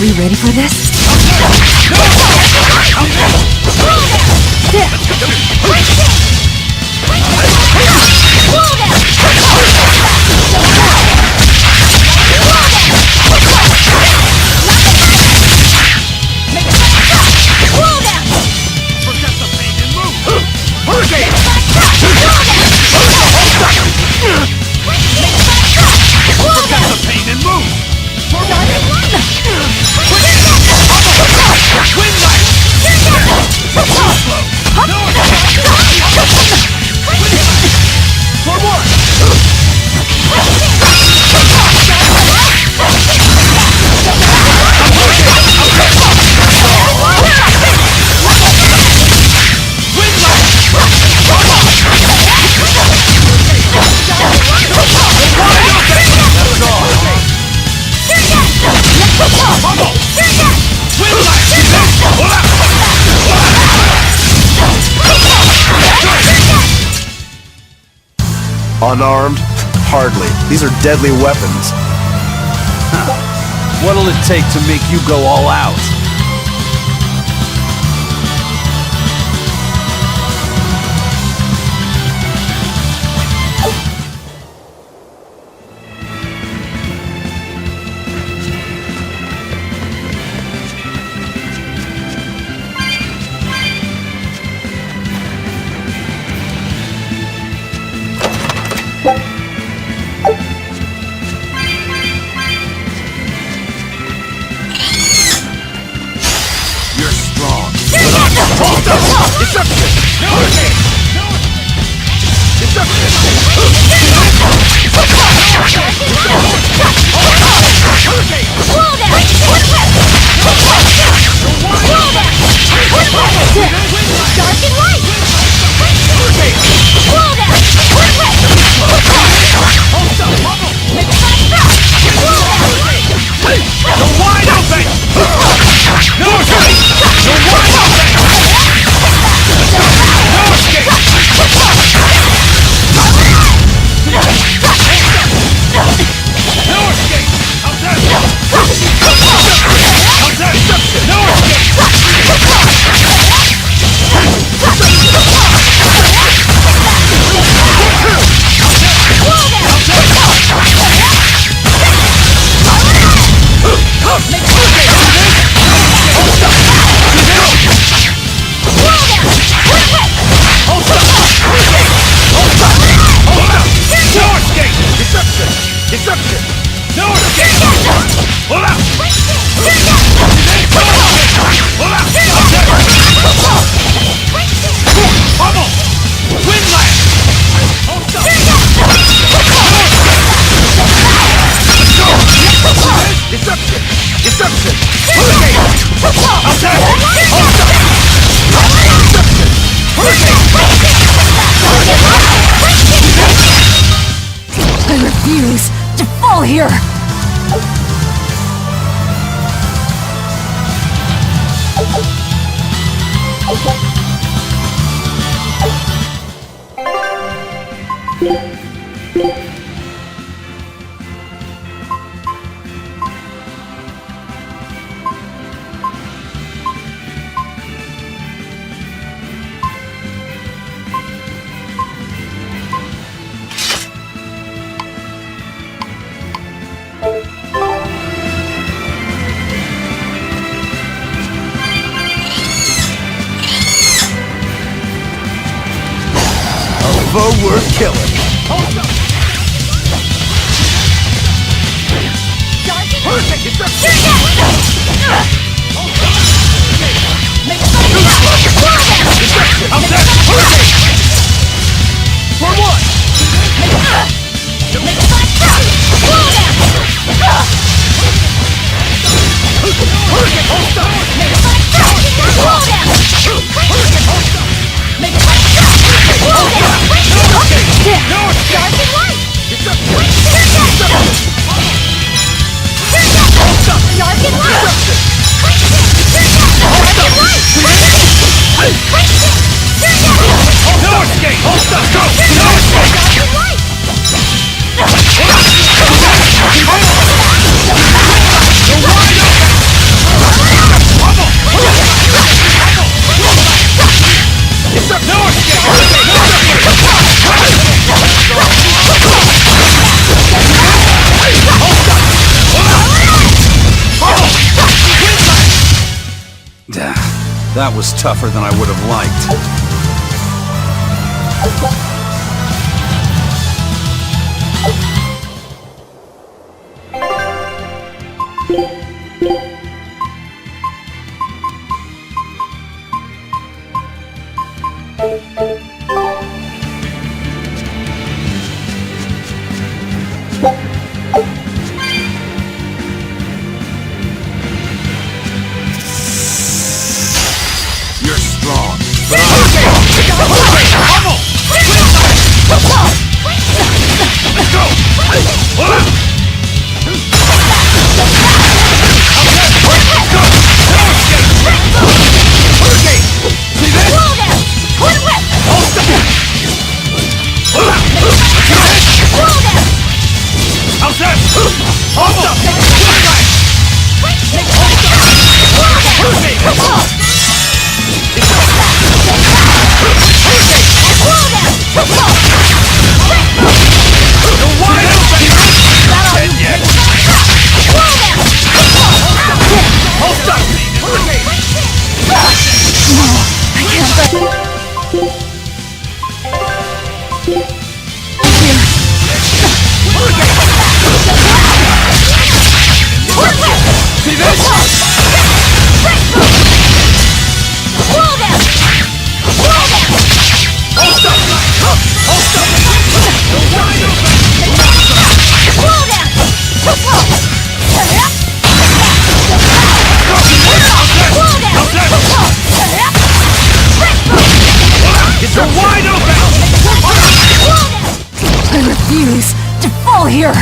we ready for this? Unarmed? Hardly. These are deadly weapons. What'll it take to make you go all out? I refuse to fall here! Foe worth killing. That was tougher than I would have liked. You're strong, but I'm strong. Let's go! Hold up! See this? How's that? Hold up! You're wide open! Dead yet? Hold up! I can't let... See this? You're wide open! I refuse to fall here!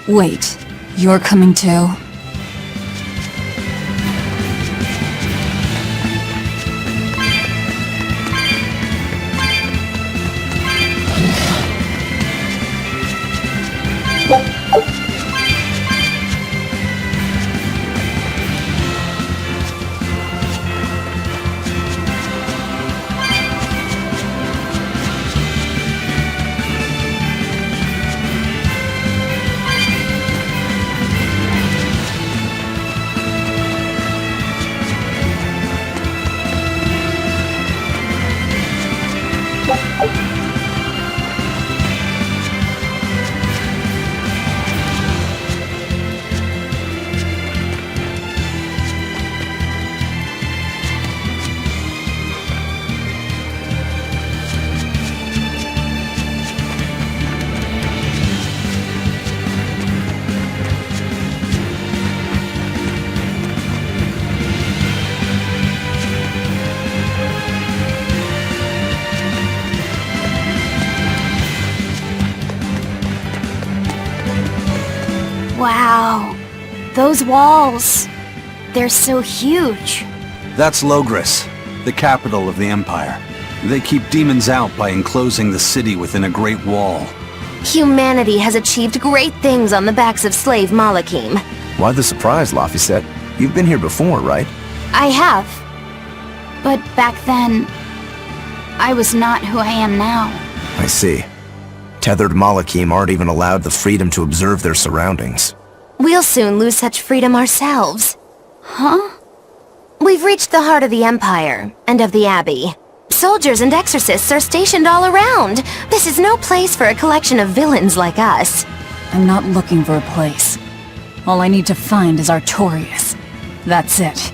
Wait, you're coming too? Wow, those walls, they're so huge. That's Logris, the capital of the Empire. They keep demons out by enclosing the city within a great wall. Humanity has achieved great things on the backs of slave Malachim. Why the surprise, Laphicet? You've been here before, right? I have. But back then, I was not who I am now. I see. Tethered Malachim aren't even allowed the freedom to observe their surroundings. We'll soon lose such freedom ourselves. Huh? We've reached the heart of the Empire, and of the Abbey. Soldiers and exorcists are stationed all around. This is no place for a collection of villains like us. I'm not looking for a place. All I need to find is Artorias. That's it.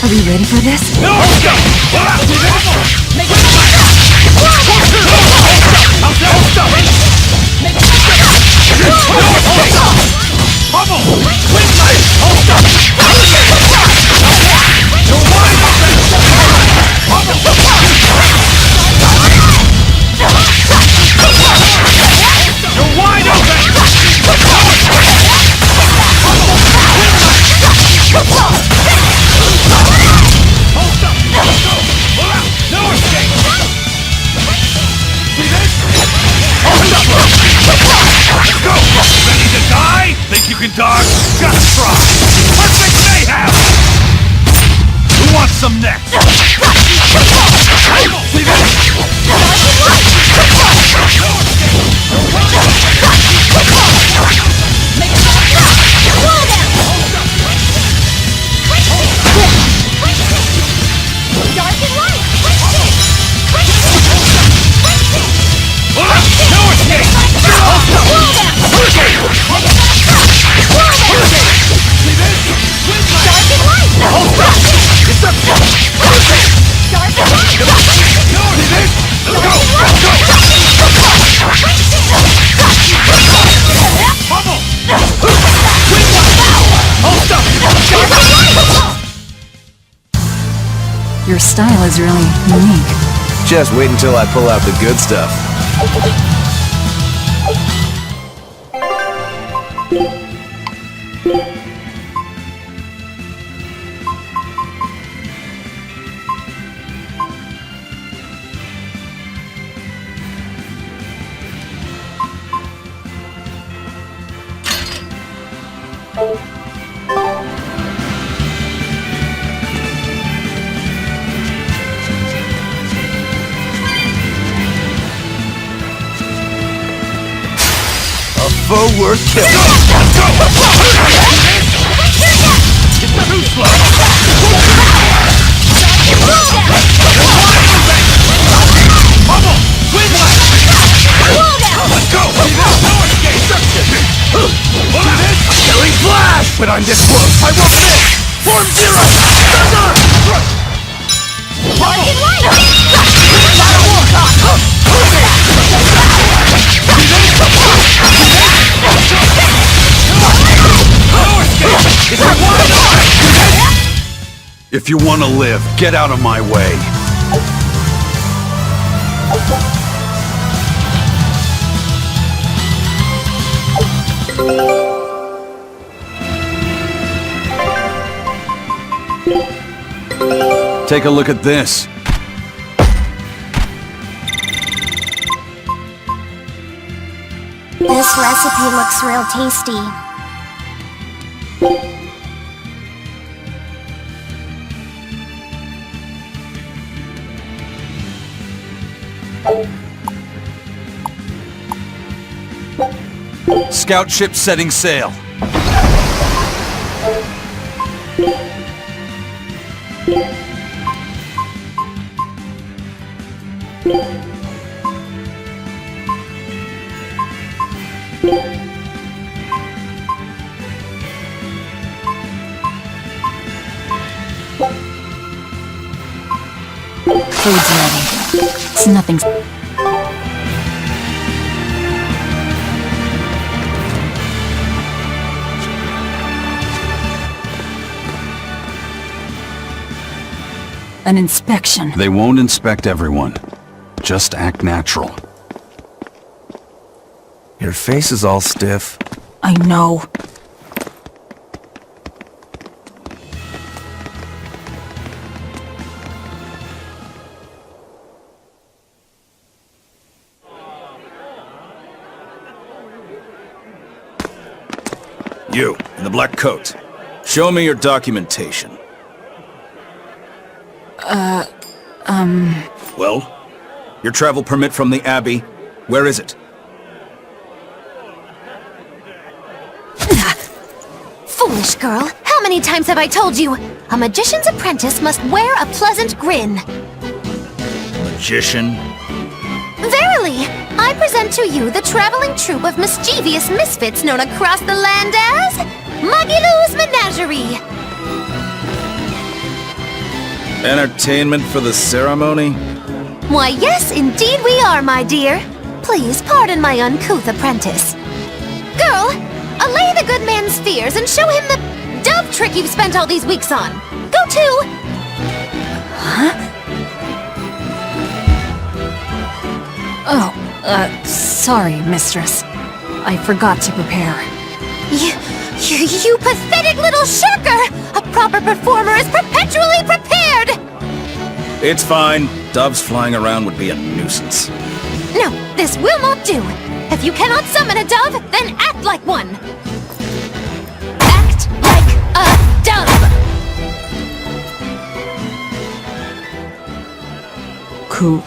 Are we ready for this? Dog, just try! Let's make mayhem! Who wants some next? See this? Your style is really unique. Just wait until I pull out the good stuff. Foe worth killing. Too slow! Bubble! Win left! Let's go! No escape! Killing flash! But I'm this close, I won't miss! Form zero! Thunder! If you want to live, get out of my way. Take a look at this. This recipe looks real tasty. Scout ship setting sail. Food's ready. It's nothing. An inspection. They won't inspect everyone. Just act natural. Your face is all stiff. I know. You, in the black coat. Show me your documentation. Well? Your travel permit from the Abbey? Where is it? Foolish girl, how many times have I told you? A magician's apprentice must wear a pleasant grin. Magician? Verily, I present to you the traveling troupe of mischievous misfits known across the land as Magilou's Menagerie. Entertainment for the ceremony? Why, yes, indeed we are, my dear. Please pardon my uncouth apprentice. Girl, allay the good man's fears and show him the dove trick you've spent all these weeks on. Go to... Oh, sorry, mistress. I forgot to prepare. You pathetic little shirker! A proper performer is perpetually prepared! It's fine. Doves flying around would be a nuisance. No, this will not do. If you cannot summon a dove, then act like one. Act like a dove! Coo.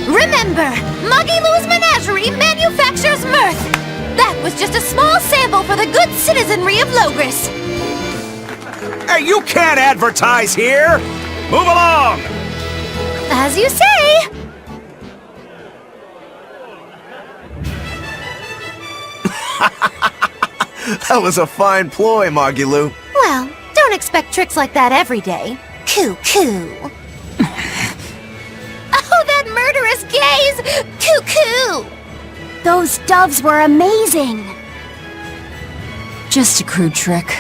Remember, Muggy Lou's menagerie manufactures mirth. That was just a small sample for the good citizenry of Logris. Hey, you can't advertise here! Move along! As you say. That was a fine ploy, Magilou. Well, don't expect tricks like that every day. Coo. Oh, that murderous gaze! Coo. Those doves were amazing! Just a crude trick.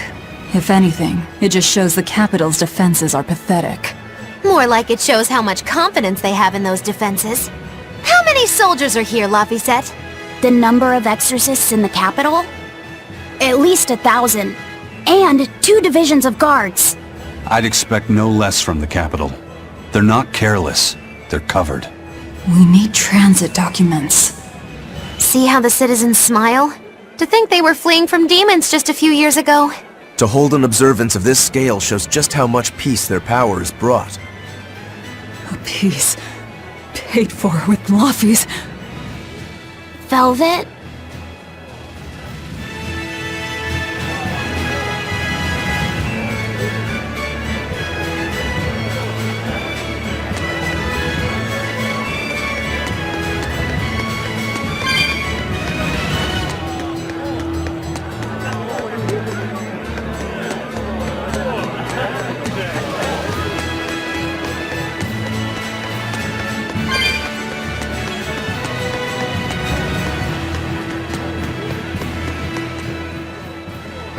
If anything, it just shows the capital's defenses are pathetic. More like it shows how much confidence they have in those defenses. How many soldiers are here, Laphicette? The number of exorcists in the capital? At least 1,000. And 2 divisions of guards. I'd expect no less from the capital. They're not careless. They're covered. We need transit documents. See how the citizens smile? To think they were fleeing from demons just a few years ago. To hold an observance of this scale shows just how much peace their power has brought. A piece paid for with Laffy's. Velvet?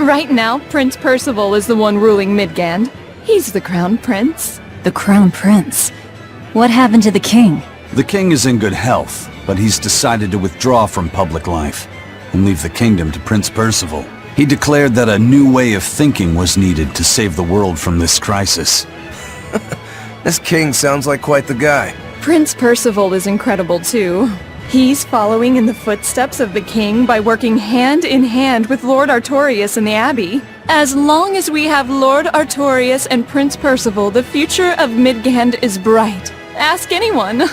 Right now, Prince Percival is the one ruling Midgand. He's the Crown Prince. The Crown Prince? What happened to the king? The king is in good health, but he's decided to withdraw from public life and leave the kingdom to Prince Percival. He declared that a new way of thinking was needed to save the world from this crisis. This king sounds like quite the guy. Prince Percival is incredible too. He's following in the footsteps of the king by working hand in hand with Lord Artorias and the Abbey. As long as we have Lord Artorias and Prince Percival, the future of Midgand is bright. Ask anyone.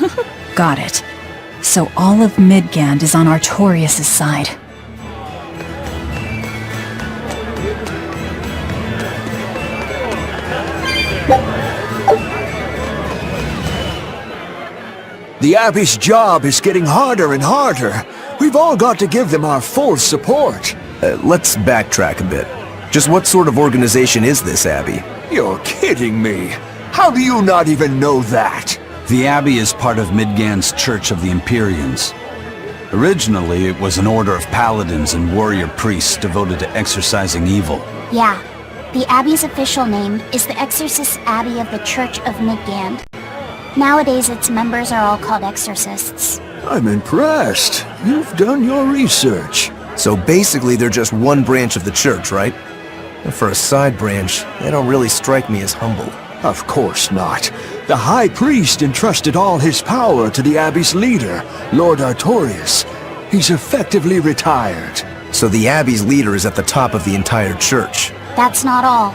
Got it. So all of Midgand is on Artorias' side. The Abbey's job is getting harder and harder. We've all got to give them our full support. Let's backtrack a bit. Just what sort of organization is this Abbey? You're kidding me. How do you not even know that? The Abbey is part of Midgand's Church of the Empyreans. Originally, it was an order of paladins and warrior priests devoted to exorcising evil. Yeah. The Abbey's official name is the Exorcist Abbey of the Church of Midgand. Nowadays, its members are all called exorcists. I'm impressed. You've done your research. So basically they're just one branch of the church, right? And for a side branch, they don't really strike me as humble. Of course not. The High Priest entrusted all his power to the Abbey's leader, Lord Artorias. He's effectively retired. So the Abbey's leader is at the top of the entire church. That's not all.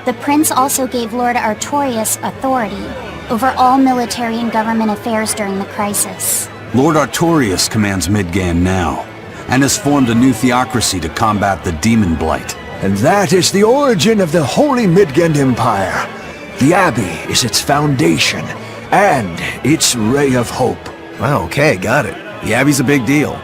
The prince also gave Lord Artorias authority over all military and government affairs during the crisis. Lord Artorias commands Midgand now, and has formed a new theocracy to combat the demon blight. And that is the origin of the Holy Midgand Empire. The Abbey is its foundation, and its ray of hope. Wow, okay, got it. The Abbey's a big deal.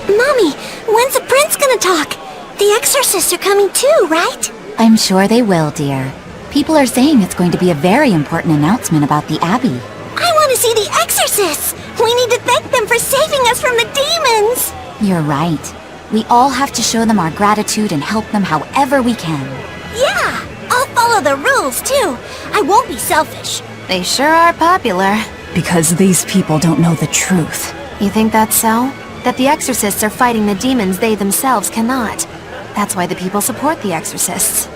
Mommy, when's the prince gonna talk? The exorcists are coming too, right? I'm sure they will, dear. People are saying it's going to be a very important announcement about the Abbey. I want to see the exorcists! We need to thank them for saving us from the demons! You're right. We all have to show them our gratitude and help them however we can. Yeah! I'll follow the rules, too. I won't be selfish. They sure are popular. Because these people don't know the truth. You think that's so? That the exorcists are fighting the demons they themselves cannot. That's why the people support the exorcists.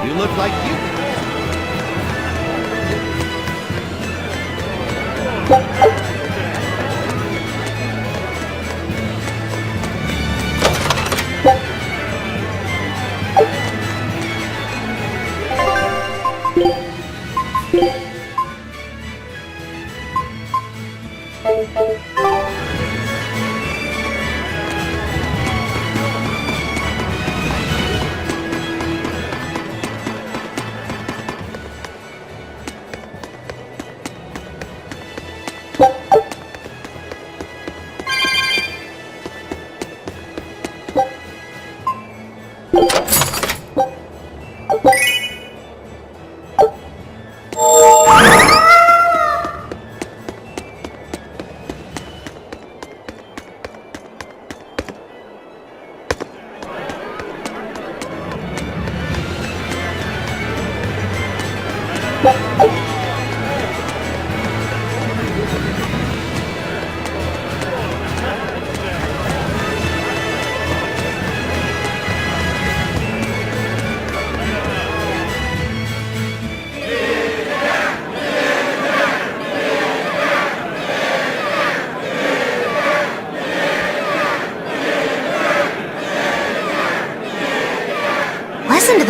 You look like you...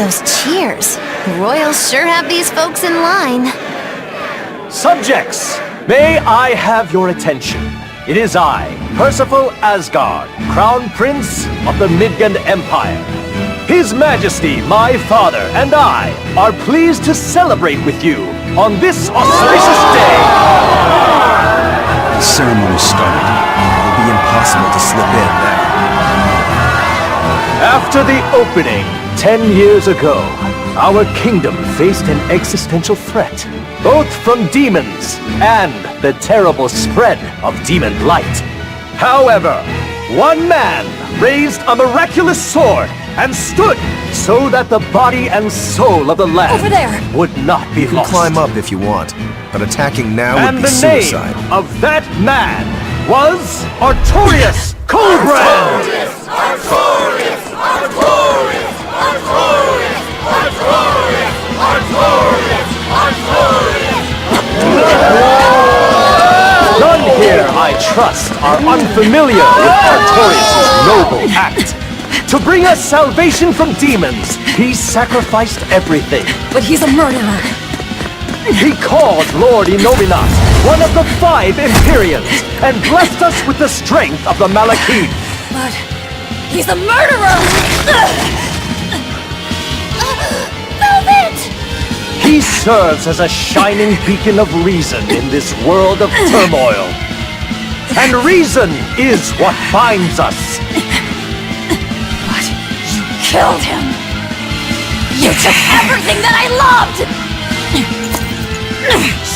those cheers. Royals sure have these folks in line. Subjects, may I have your attention? It is I, Percival Asgard, Crown Prince of the Midgard Empire. His Majesty, my father, and I are pleased to celebrate with you on this auspicious day. The ceremony started. It'll be impossible to slip in now. After the opening, 10 years ago, our kingdom faced an existential threat, both from demons and the terrible spread of demon light. However, one man raised a miraculous sword and stood so that the body and soul of the land Over there! would not be You can lost. climb up if you want, but attacking now And would be the suicide. name of that man was Artorius Colbrand! None here, I trust, are unfamiliar with Artorius' noble act. To bring us salvation from demons, he sacrificed everything. But he's a murderer. He called Lord Innominat one of the 5 Imperials and blessed us with the strength of the Malachim. But he's a murderer! Velvet! He serves as a shining beacon of reason in this world of turmoil. And reason is what binds us. But you killed him! You took everything that I loved!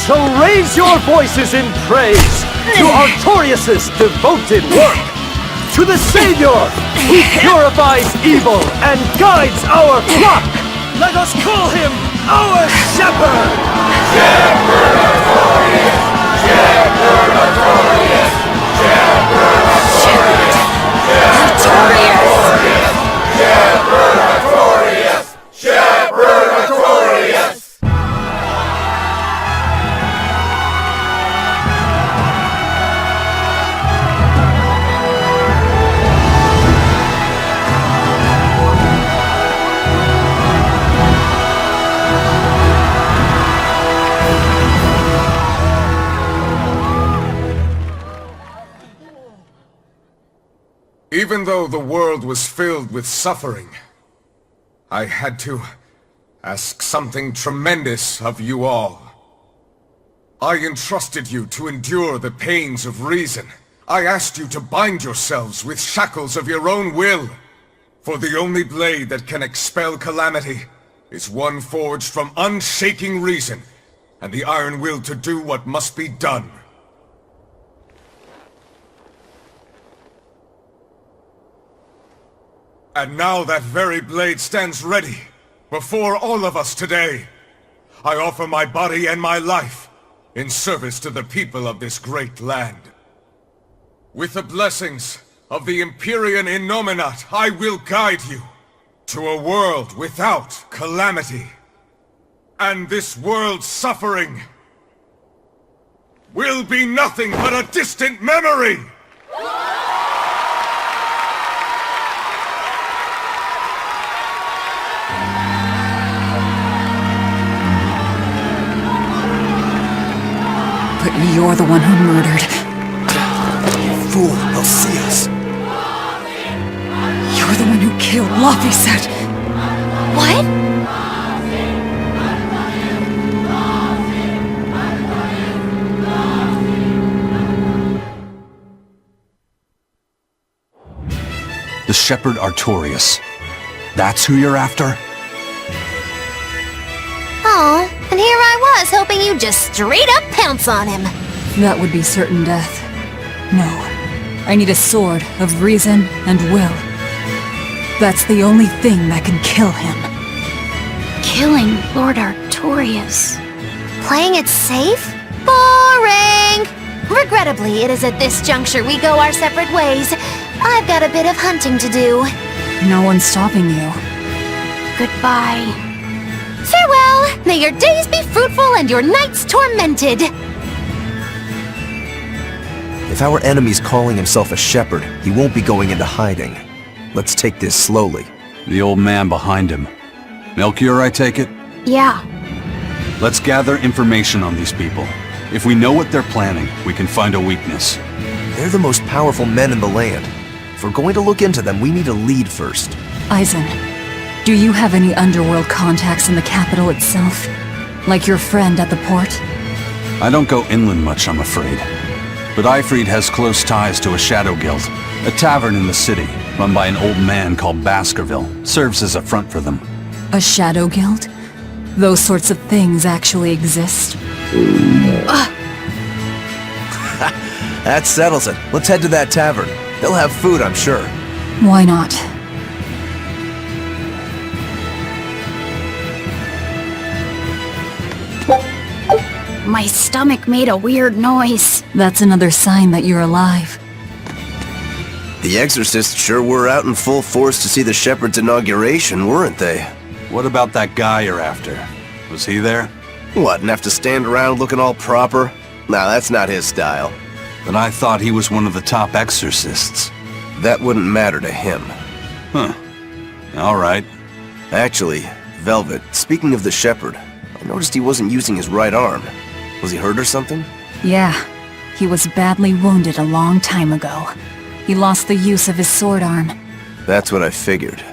So raise your voices in praise to Artorius' devoted work, to the Savior who purifies evil and guides our flock. Let us call him our Shepherd! Shepherd Artorius! Shepherd Artorius! Shepherd Artorius! Artorius! Shepherd Artorius! Shepherd Artorius! Even though the world was filled with suffering, I had to ask something tremendous of you all. I entrusted you to endure the pains of reason. I asked you to bind yourselves with shackles of your own will. For the only blade that can expel calamity is one forged from unshaking reason and the iron will to do what must be done. And now that very blade stands ready, before all of us today. I offer my body and my life, in service to the people of this great land. With the blessings of the Empyrean Innominat, I will guide you to a world without calamity. And this world's suffering will be nothing but a distant memory! But you're the one who murdered. Fool, they'll see us. You're the one who killed Laphicet. What? The Shepherd Artorius. That's who you're after? Oh, and here I was hoping you'd just straight up pounce on him. That would be certain death. No. I need a sword of reason and will. That's the only thing that can kill him. Killing Lord Artorius. Playing it safe? Boring! Regrettably, it is at this juncture we go our separate ways. I've got a bit of hunting to do. No one's stopping you. Goodbye. Farewell! May your days be fruitful and your nights tormented! If our enemy's calling himself a shepherd, he won't be going into hiding. Let's take this slowly. The old man behind him. Melchior, I take it? Yeah. Let's gather information on these people. If we know what they're planning, we can find a weakness. They're the most powerful men in the land. If we're going to look into them, we need a lead first. Eisen, do you have any underworld contacts in the capital itself? Like your friend at the port? I don't go inland much, I'm afraid. But Eifried has close ties to a shadow guild. A tavern in the city, run by an old man called Baskerville, serves as a front for them. A shadow guild? Those sorts of things actually exist? That settles it. Let's head to that tavern. They'll have food, I'm sure. Why not? My stomach made a weird noise. That's another sign that you're alive. The exorcists sure were out in full force to see the shepherd's inauguration, weren't they? What about that guy you're after? Was he there? What, and have to stand around looking all proper? Nah, that's not his style. But I thought he was one of the top exorcists. That wouldn't matter to him. Huh. All right. Actually, Velvet, speaking of the shepherd, I noticed he wasn't using his right arm. Was he hurt or something? Yeah. He was badly wounded a long time ago. He lost the use of his sword arm. That's what I figured.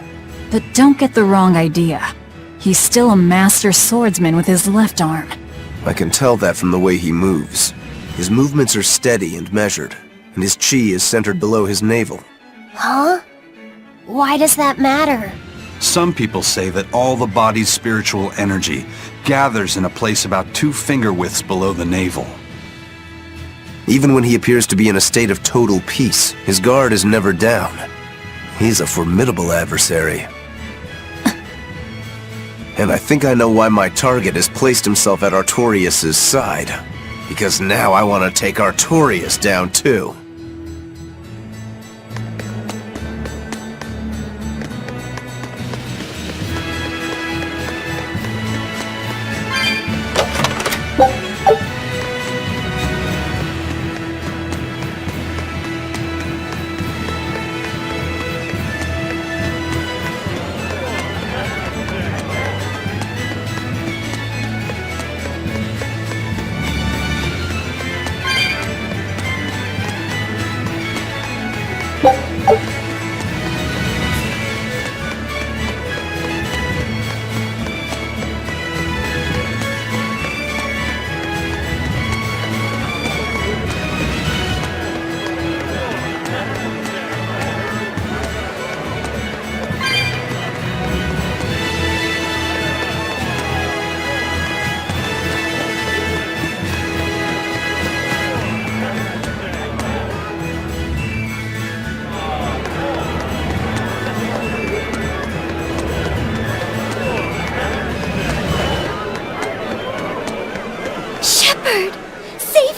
But don't get the wrong idea. He's still a master swordsman with his left arm. I can tell that from the way he moves. His movements are steady and measured, and his chi is centered below his navel. Huh? Why does that matter? Some people say that all the body's spiritual energy gathers in a place about 2 finger widths below the navel. Even when he appears to be in a state of total peace, his guard is never down. He's a formidable adversary. And I think I know why my target has placed himself at Artorias' side. Because now I want to take Artorias down too.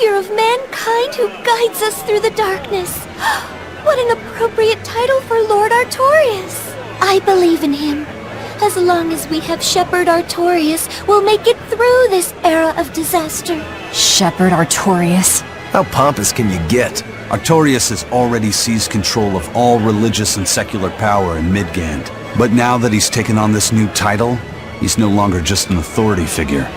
Of mankind who guides us through the darkness. What an appropriate title for Lord Artorias. I believe in him. As long as we have Shepherd Artorias, we'll make it through this era of disaster. Shepherd Artorias? How pompous can you get? Artorias has already seized control of all religious and secular power in Midgand. But now that he's taken on this new title, he's no longer just an authority figure.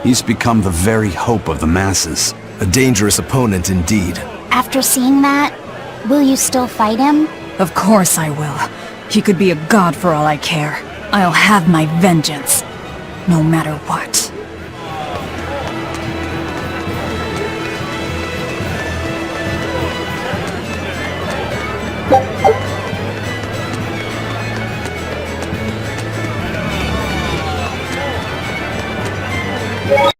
He's become the very hope of the masses. A dangerous opponent indeed. After seeing that, will you still fight him? Of course I will. He could be a god for all I care. I'll have my vengeance. No matter what.